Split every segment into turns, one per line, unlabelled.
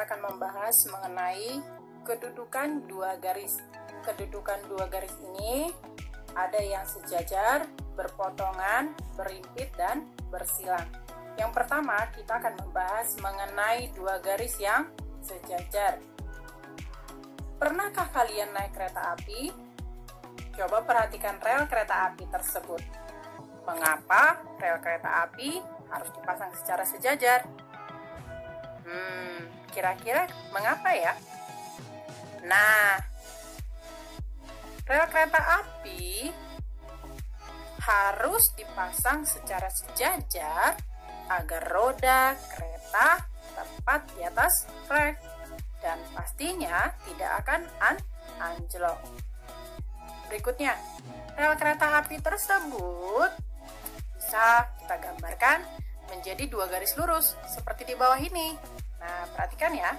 kita akan membahas mengenai kedudukan dua garis. Kedudukan dua garis ini ada yang sejajar, berpotongan, berimpit, dan bersilang. Yang pertama, kita akan membahas mengenai dua garis yang sejajar. Pernahkah kalian naik kereta api? Coba perhatikan rel kereta api tersebut. Mengapa rel kereta api harus dipasang secara sejajar? Kira-kira mengapa ya? Nah, rel kereta api harus dipasang secara sejajar agar roda kereta tepat di atas rel dan pastinya tidak akan anjlok. Berikutnya, rel kereta api tersebut bisa kita gambarkan menjadi dua garis lurus seperti di bawah ini. Nah, perhatikan ya.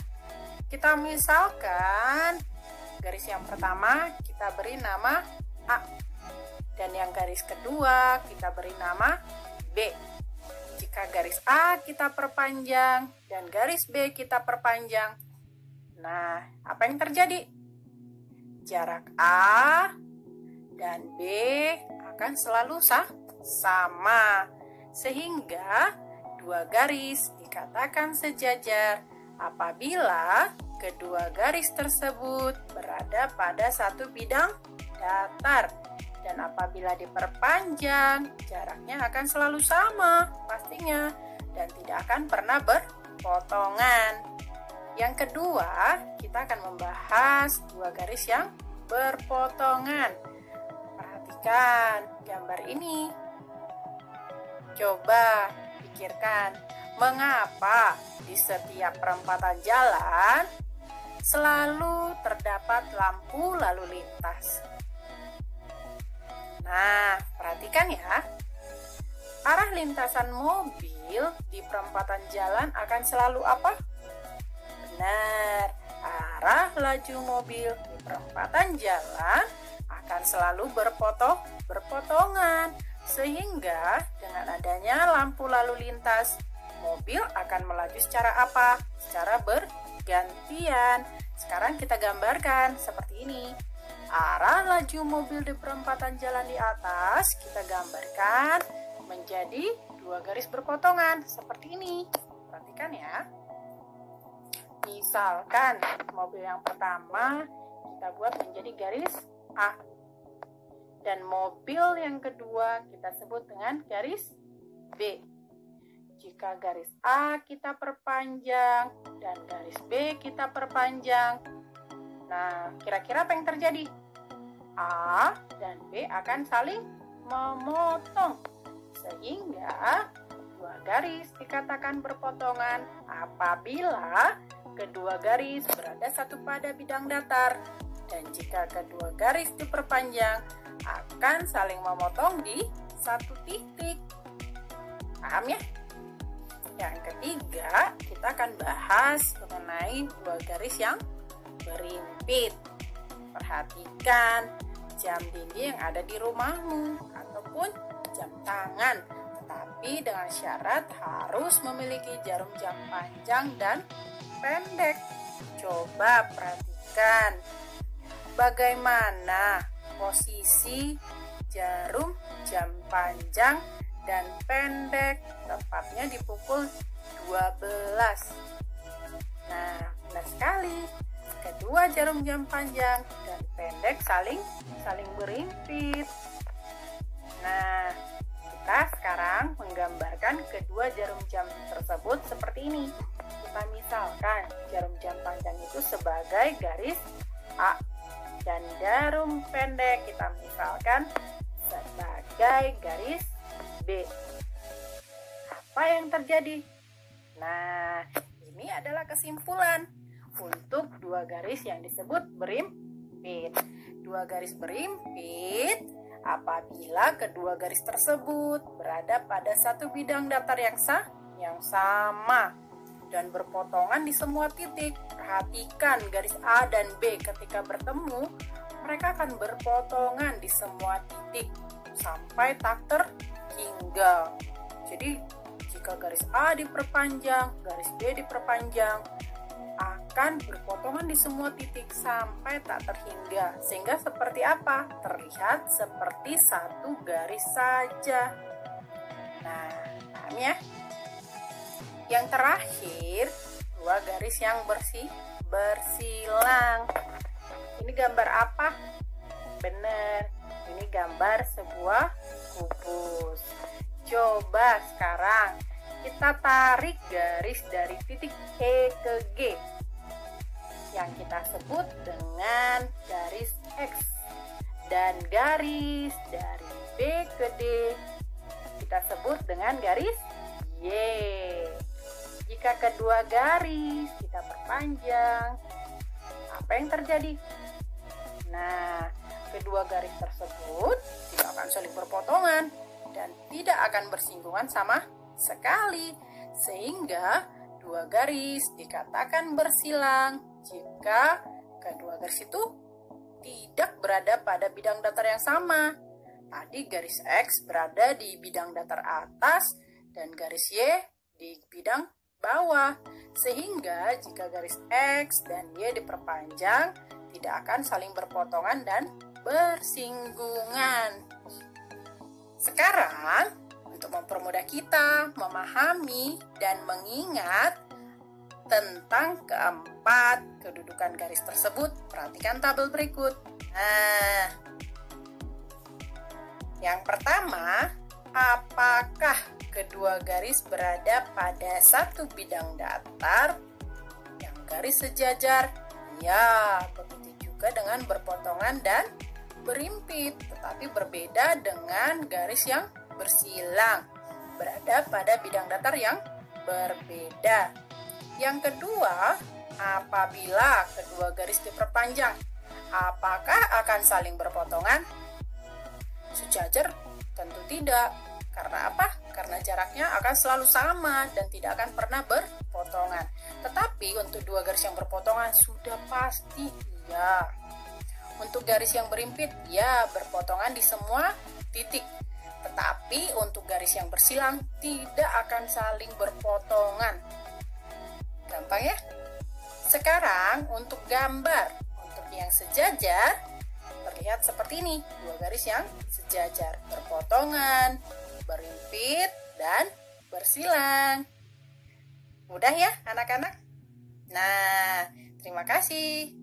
Kita misalkan garis yang pertama kita beri nama A dan yang garis kedua kita beri nama B. Jika garis A kita perpanjang dan garis B kita perpanjang, nah, apa yang terjadi? Jarak A dan B akan selalu sama, sehingga dua garis dikatakan sejajar apabila kedua garis tersebut berada pada satu bidang datar. Dan apabila diperpanjang, jaraknya akan selalu sama pastinya dan tidak akan pernah berpotongan. Yang kedua, kita akan membahas dua garis yang berpotongan. Perhatikan gambar ini. Coba pikirkan, mengapa di setiap perempatan jalan selalu terdapat lampu lalu lintas? Nah, perhatikan ya. Arah lintasan mobil di perempatan jalan akan selalu apa? Benar, arah laju mobil di perempatan jalan akan selalu berpotongan. Sehingga dengan adanya lampu lalu lintas, mobil akan melaju secara apa? Secara bergantian. Sekarang kita gambarkan seperti ini. Arah laju mobil di perempatan jalan di atas kita gambarkan menjadi dua garis berpotongan seperti ini. Perhatikan ya. Misalkan mobil yang pertama kita buat menjadi garis A. Dan mobil yang kedua kita sebut dengan garis B. Jika garis A kita perpanjang dan garis B kita perpanjang, nah, kira-kira apa yang terjadi? A dan B akan saling memotong, sehingga dua garis dikatakan berpotongan apabila kedua garis berada satu pada bidang datar. Dan jika kedua garis diperpanjang, akan saling memotong di satu titik. Paham ya? Yang ketiga, kita akan bahas mengenai dua garis yang berimpit. Perhatikan jam dinding yang ada di rumahmu ataupun jam tangan, tetapi dengan syarat harus memiliki jarum jam panjang dan pendek. Coba perhatikan bagaimana posisi jarum jam panjang dan pendek tepatnya di pukul 12. Nah, benar sekali. Kedua jarum jam panjang dan pendek saling berimpit. Nah, kita sekarang menggambarkan kedua jarum jam tersebut seperti ini. Kita misalkan jarum jam panjang itu sebagai garis A dan jarum pendek kita misalkan sebagai garis B. Apa yang terjadi? Nah, ini adalah kesimpulan untuk dua garis yang disebut berimpit. Dua garis berimpit apabila kedua garis tersebut berada pada satu bidang datar yang sama dan berpotongan di semua titik. Perhatikan garis A dan B ketika bertemu, mereka akan berpotongan di semua titik sampai tak terhingga. Jadi jika garis A diperpanjang, garis B diperpanjang, akan berpotongan di semua titik sampai tak terhingga. Sehingga seperti apa? Terlihat seperti satu garis saja. Nah, paham ya? Yang terakhir, dua garis yang bersilang. Ini gambar apa? Benar, ini gambar sebuah kubus. Coba sekarang kita tarik garis dari titik E ke G yang kita sebut dengan garis X, dan garis dari B ke D kita sebut dengan garis Y. Jika kedua garis kita perpanjang, apa yang terjadi? Nah, kedua garis tersebut tidak akan saling berpotongan dan tidak akan bersinggungan sama sekali, sehingga dua garis dikatakan bersilang jika kedua garis itu tidak berada pada bidang datar yang sama. Tadi garis X berada di bidang datar atas dan garis Y di bidang bawah, sehingga jika garis X dan Y diperpanjang tidak akan saling berpotongan dan bersinggungan. Sekarang, untuk mempermudah kita memahami dan mengingat tentang keempat kedudukan garis tersebut, perhatikan tabel berikut. Nah, yang pertama, apakah kedua garis berada pada satu bidang datar yang garis sejajar? Ya, begitu juga dengan berpotongan dan berimpit, tetapi berbeda dengan garis yang bersilang, berada pada bidang datar yang berbeda. Yang kedua, apabila kedua garis diperpanjang, apakah akan saling berpotongan? Sejajar? Tentu tidak. Karena apa? Karena jaraknya akan selalu sama dan tidak akan pernah berpotongan. Tetapi untuk dua garis yang berpotongan sudah pasti iya. Untuk garis yang berimpit, ya berpotongan di semua titik. Tetapi untuk garis yang bersilang tidak akan saling berpotongan. Gampang ya? Sekarang untuk gambar, untuk yang sejajar, terlihat seperti ini. Dua garis yang sejajar, berpotongan, berimpit, dan bersilang. Mudah ya anak-anak? Nah, terima kasih.